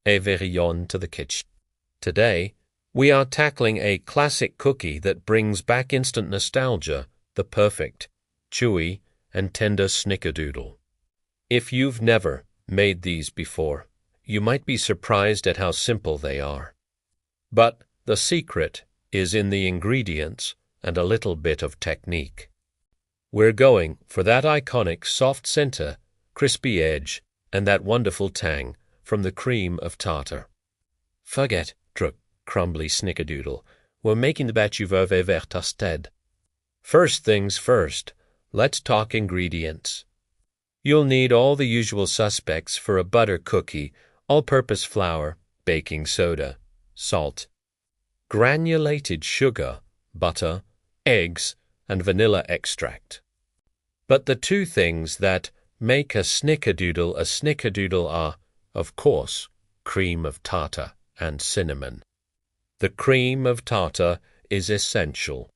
et verillon to the kitchen. Today, we are tackling a classic cookie that brings back instant nostalgia, the perfect, chewy, and tender Snickerdoodle. If you've never made these before, you might be surprised at how simple they are. But the secret is in the ingredients and a little bit of technique. We're going for that iconic soft center, crispy edge, and that wonderful tang from the cream of tartar. Forget crumbly Snickerdoodle. We're making the batch over toasted. First things first, let's talk ingredients. You'll need all the usual suspects for a butter cookie: all-purpose flour, baking soda, salt, granulated sugar, butter, eggs, and vanilla extract. But the two things that make a Snickerdoodle are, of course, cream of tartar and cinnamon. The cream of tartar is essential.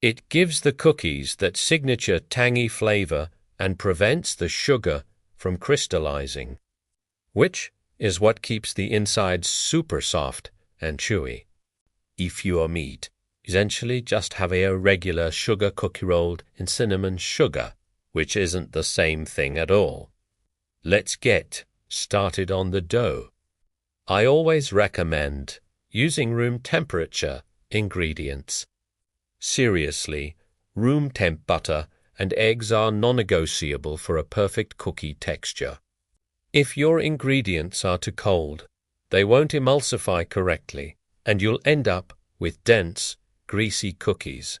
It gives the cookies that signature tangy flavor and prevents the sugar from crystallizing, which is what keeps the inside super soft and chewy. If your meat, essentially just have a regular sugar cookie rolled in cinnamon sugar, which isn't the same thing at all. Let's get started on the dough. I always recommend using room temperature ingredients. Seriously, room temp butter and eggs are non-negotiable for a perfect cookie texture. If your ingredients are too cold, they won't emulsify correctly, and you'll end up with dense, greasy cookies.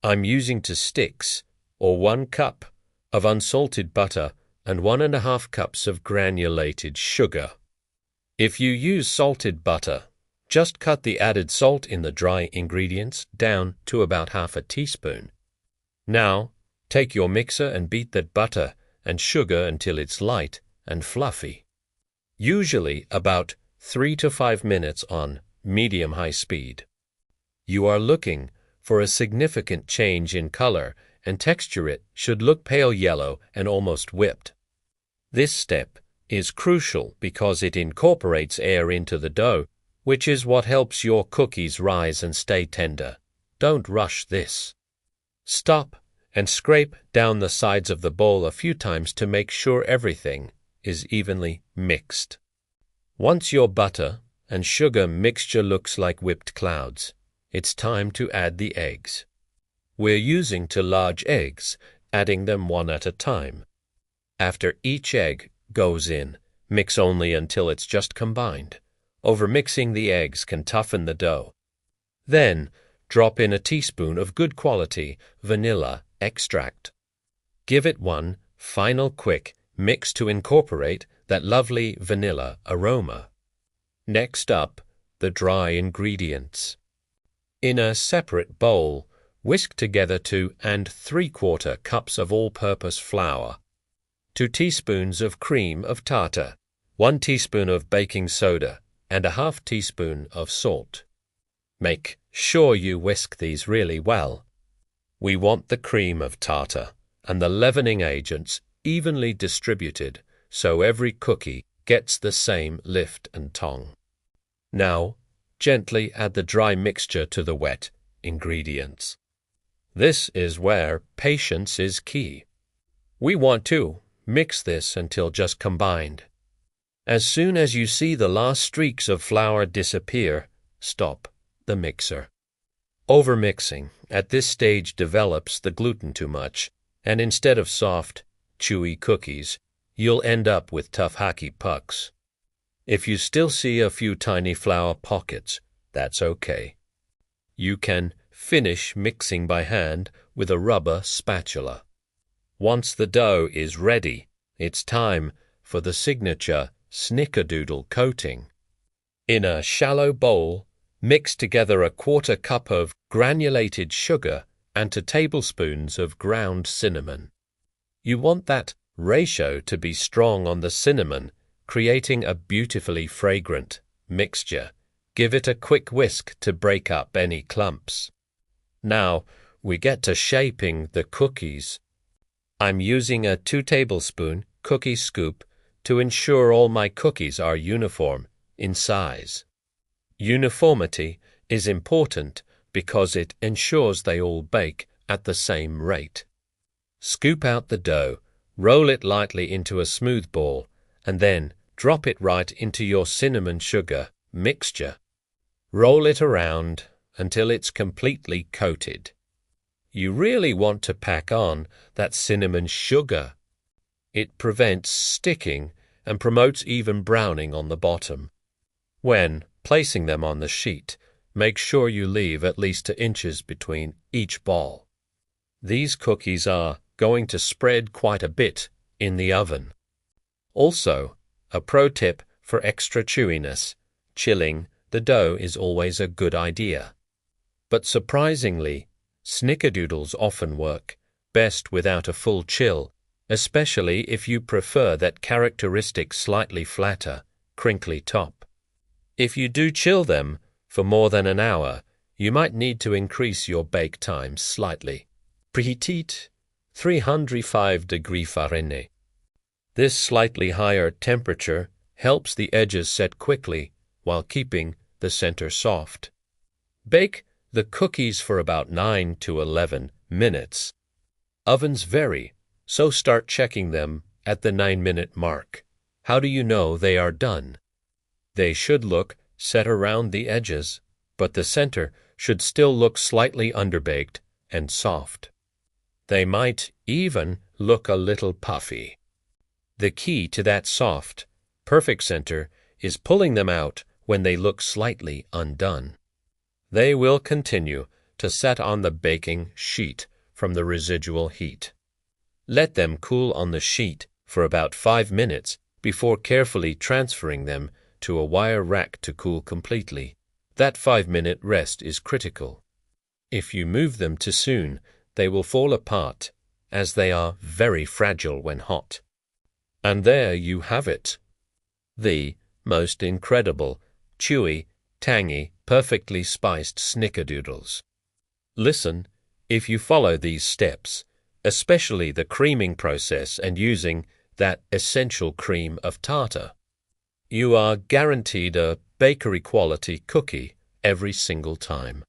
I'm using 2 sticks, or 1 cup, of unsalted butter and 1½ cups of granulated sugar. If you use salted butter, just cut the added salt in the dry ingredients down to about ½ a teaspoon. Now, take your mixer and beat that butter and sugar until it's light and fluffy. Usually about 3 to 5 minutes on medium-high speed. You are looking for a significant change in color, and texture. It should look pale yellow and almost whipped. This step is crucial because it incorporates air into the dough, which is what helps your cookies rise and stay tender. Don't rush this. Stop and scrape down the sides of the bowl a few times to make sure everything is evenly mixed. Once your butter and sugar mixture looks like whipped clouds, it's time to add the eggs. We're using 2 large eggs, adding them one at a time. After each egg goes in, mix only until it's just combined. Overmixing the eggs can toughen the dough. Then, drop in a teaspoon of good quality vanilla extract. Give it one final quick mix to incorporate that lovely vanilla aroma. Next up, the dry ingredients. In a separate bowl, whisk together 2 3/4 cups of all-purpose flour, 2 teaspoons of cream of tartar, 1 teaspoon of baking soda, and a ½ teaspoon of salt. Make sure you whisk these really well. We want the cream of tartar and the leavening agents evenly distributed so every cookie gets the same lift and tong. Now, gently add the dry mixture to the wet ingredients. This is where patience is key. We want to mix this until just combined. As soon as you see the last streaks of flour disappear, stop the mixer. Overmixing at this stage develops the gluten too much, and instead of soft, chewy cookies, you'll end up with tough hacky pucks. If you still see a few tiny flour pockets, that's okay. You can finish mixing by hand with a rubber spatula. Once the dough is ready, it's time for the signature Snickerdoodle coating. In a shallow bowl, mix together 1/4 cup of granulated sugar and 2 tablespoons of ground cinnamon. You want that ratio to be strong on the cinnamon, creating a beautifully fragrant mixture. Give it a quick whisk to break up any clumps. Now we get to shaping the cookies. I'm using a 2 tablespoon cookie scoop to ensure all my cookies are uniform in size. Uniformity is important because it ensures they all bake at the same rate. Scoop out the dough, roll it lightly into a smooth ball, and then drop it right into your cinnamon sugar mixture. Roll it around until it's completely coated. You really want to pack on that cinnamon sugar. It prevents sticking and promotes even browning on the bottom. When placing them on the sheet, make sure you leave at least 2 inches between each ball. These cookies are going to spread quite a bit in the oven. Also, a pro tip for extra chewiness: chilling the dough is always a good idea. But surprisingly, Snickerdoodles often work best without a full chill, especially if you prefer that characteristic slightly flatter, crinkly top. If you do chill them for more than an hour, you might need to increase your bake time slightly. Preheat 305 degrees Fahrenheit. This slightly higher temperature helps the edges set quickly while keeping the center soft. Bake the cookies for about 9 to 11 minutes. Ovens vary, so start checking them at the 9-minute mark. How do you know they are done? They should look set around the edges, but the center should still look slightly underbaked and soft. They might even look a little puffy. The key to that soft, perfect center is pulling them out when they look slightly undone. They will continue to set on the baking sheet from the residual heat. Let them cool on the sheet for about 5 minutes before carefully transferring them to a wire rack to cool completely. That 5-minute rest is critical. If you move them too soon, they will fall apart, as they are very fragile when hot. And there you have it. The most incredible, chewy, tangy, perfectly spiced Snickerdoodles. Listen, if you follow these steps, especially the creaming process and using that essential cream of tartar, you are guaranteed a bakery-quality cookie every single time.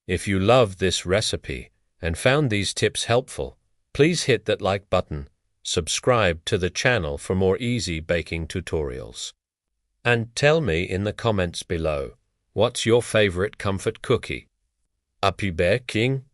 If you loved this recipe and found these tips helpful, please hit that like button, subscribe to the channel for more easy baking tutorials. And tell me in the comments below, what's your favorite comfort cookie? Happy baking!